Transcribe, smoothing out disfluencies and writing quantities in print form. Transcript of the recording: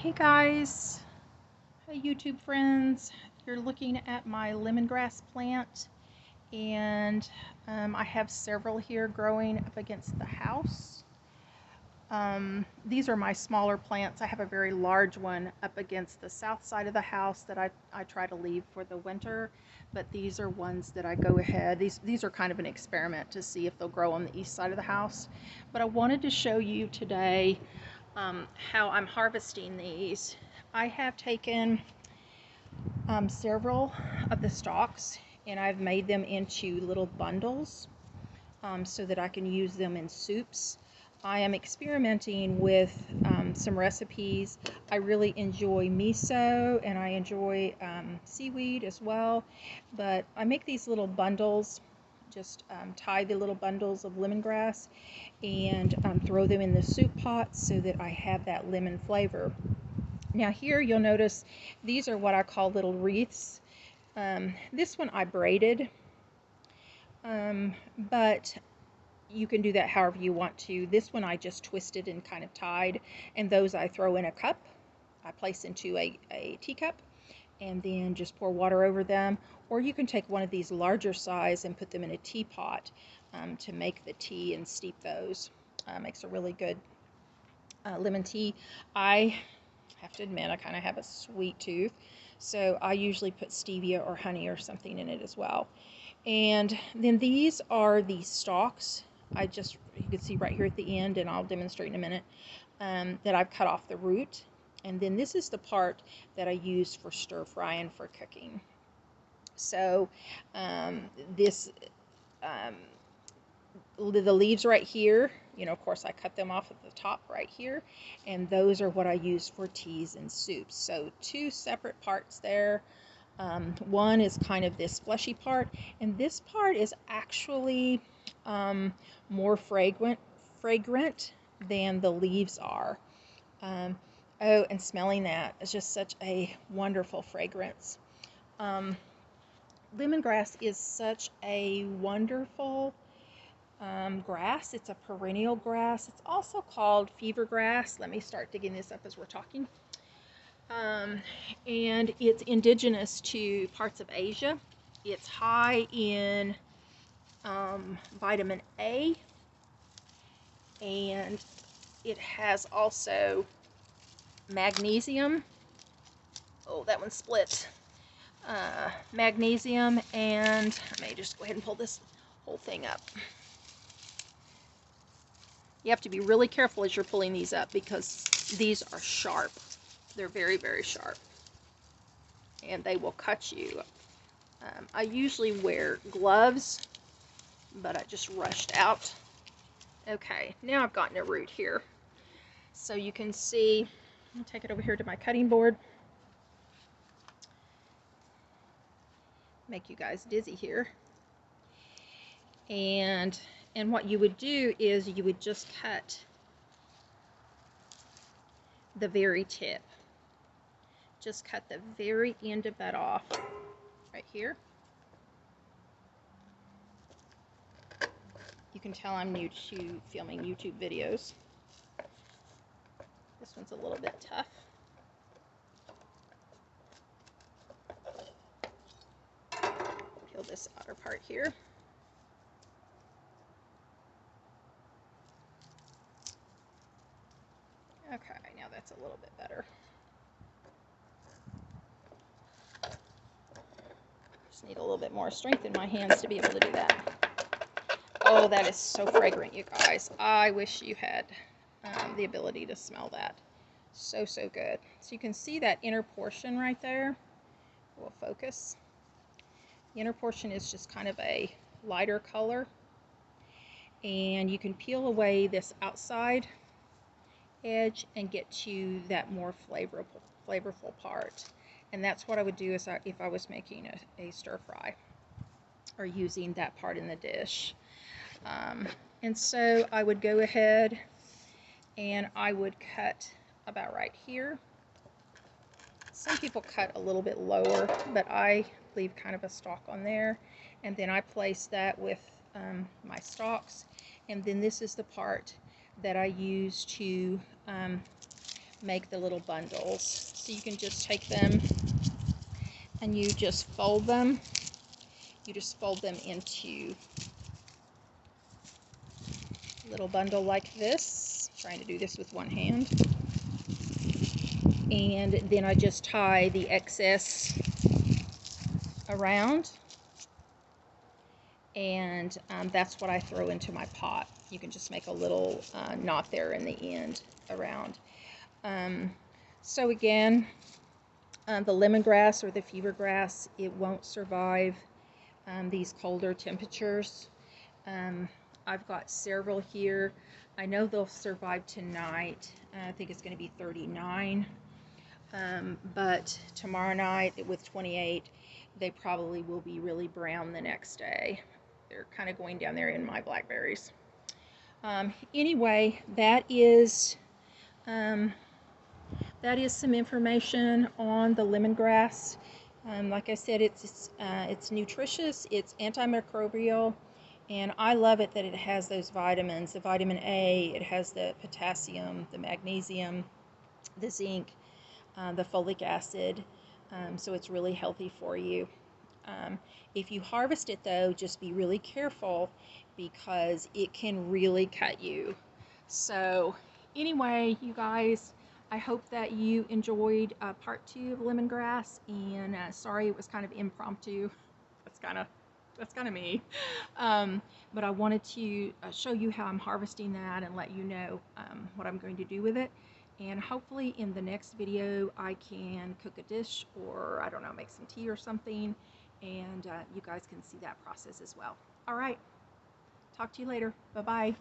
Hey guys, hey YouTube friends, you're looking at my lemongrass plant and I have several here growing up against the house. These are my smaller plants. I have a very large one up against the south side of the house that I try to leave for the winter, but these are ones that I go ahead. These are kind of an experiment to see if they'll grow on the east side of the house. But I wanted to show you today how I'm harvesting these. I have taken several of the stalks and I've made them into little bundles so that I can use them in soups. I am experimenting with some recipes. I really enjoy miso and I enjoy seaweed as well, but I make these little bundles, just tie the little bundles of lemongrass and throw them in the soup pot so that I have that lemon flavor. Now here you'll notice these are what I call little wreaths. This one I braided, but you can do that however you want to. This one I just twisted and kind of tied, and those I throw in a cup. I place into a teacup and then just pour water over them. Or you can take one of these larger size and put them in a teapot to make the tea and steep those. Makes a really good lemon tea. I have to admit I kind of have a sweet tooth, so I usually put stevia or honey or something in it as well. And then these are the stalks. You can see right here at the end, and I'll demonstrate in a minute, that I've cut off the root. And then this is the part that I use for stir frying for cooking. So the leaves right here, of course I cut them off at the top right here, and those are what I use for teas and soups. So two separate parts there. One is kind of this fleshy part, and this part is actually more fragrant than the leaves are. Oh, and smelling that is just such a wonderful fragrance. Lemongrass is such a wonderful grass. It's a perennial grass. It's also called fever grass. Let me start digging this up as we're talking. And it's indigenous to parts of Asia. It's high in vitamin A, and it has also magnesium. Oh, that one split. Magnesium, and I may just go ahead and pull this whole thing up. You have to be really careful as you're pulling these up because these are sharp. They're very, very sharp, and they will cut you. I usually wear gloves, but I just rushed out. Okay, now I've gotten a root here. So you can see, I'll take it over here to my cutting board. Make you guys dizzy here. And what you would do is you would just cut the very tip. Just cut the very end of that off right here. You can tell I'm new to filming YouTube videos. This one's a little bit tough. Peel this outer part here. Okay, now that's a little bit better. Just need a little bit more strength in my hands to be able to do that. Oh, that is so fragrant, you guys. I wish you had the ability to smell that. So, so good. So you can see that inner portion right there. We'll focus. The inner portion is just kind of a lighter color. And you can peel away this outside edge and get to that more flavorful part. And that's what I would do if I was making a stir fry or using that part in the dish. And so I would go ahead and I would cut about right here. Some people cut a little bit lower, but I leave kind of a stalk on there, and then I place that with my stalks, and then this is the part that I use to make the little bundles. So you can just take them and you just fold them. You just fold them into a little bundle like this. I'm trying to do this with one hand. And then I just tie the excess around, and that's what I throw into my pot. You can just make a little knot there in the end around. So again, the lemongrass or the fever grass, it won't survive these colder temperatures. I've got several here. I know they'll survive tonight. I think it's going to be 39. But tomorrow night with 28, they probably will be really brown the next day. They're kind of going down there in my blackberries. Anyway, that is some information on the lemongrass. Like I said, it's nutritious, it's antimicrobial, and I love it that it has those vitamins. The vitamin A, it has the potassium, the magnesium, the zinc, the folic acid, so it's really healthy for you. If you harvest it though, just be really careful because it can really cut you. So anyway, you guys, I hope that you enjoyed part 2 of lemongrass, and sorry it was kind of impromptu. That's kind of me. But I wanted to show you how I'm harvesting that and let you know what I'm going to do with it. And hopefully in the next video I can cook a dish, or I don't know, make some tea or something, and you guys can see that process as well. All right, talk to you later. Bye-bye.